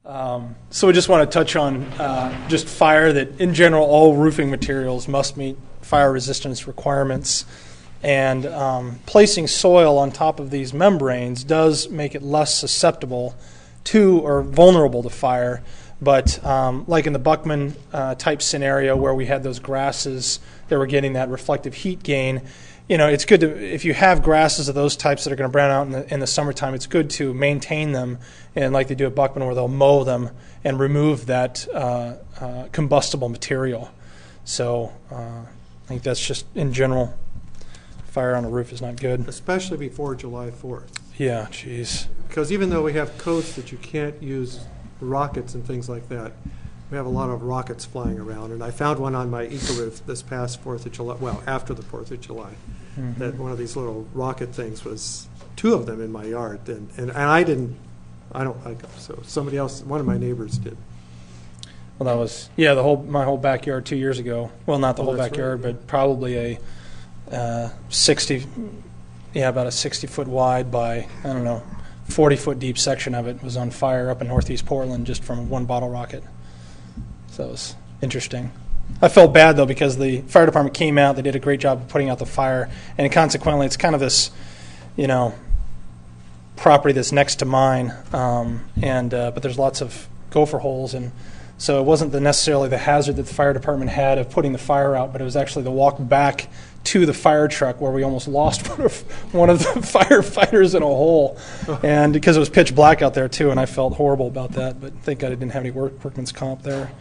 So we just want to touch on just fire, that in general all roofing materials must meet fire resistance requirements, and placing soil on top of these membranes does make it less susceptible to or vulnerable to fire. But like in the Buckman type scenario where we had those grasses that were getting that reflective heat gain, you know, it's good to, if you have grasses of those types that are going to brown out in the summertime, it's good to maintain them, and like they do at Buckman where they'll mow them and remove that combustible material. So I think that's just, in general, fire on a roof is not good. Especially before July 4th. Yeah, geez. Because even though we have codes that you can't use rockets and things like that, we have a lot of rockets flying around. And I found one on my eco-roof this past 4th of July, well, after the 4th of July, that one of these little rocket things was, 2 of them in my yard. And I don't like them, so somebody else, one of my neighbors did. Well, that was, yeah, my whole backyard 2 years ago. Well, not the whole backyard, right, but probably a 60, yeah, about a 60-foot wide by, I don't know, 40-foot deep section of it was on fire up in northeast Portland just from one bottle rocket. So it was interesting. I felt bad, though, because the fire department came out. They did a great job of putting out the fire, and consequently it's kind of this, you know, property that's next to mine, but there's lots of gopher holes, and so it wasn't necessarily the hazard that the fire department had of putting the fire out, but it was actually the walk back to the fire truck where we almost lost one of the firefighters in a hole, and because it was pitch black out there too, and I felt horrible about that, but thank God I didn't have any workman's comp there.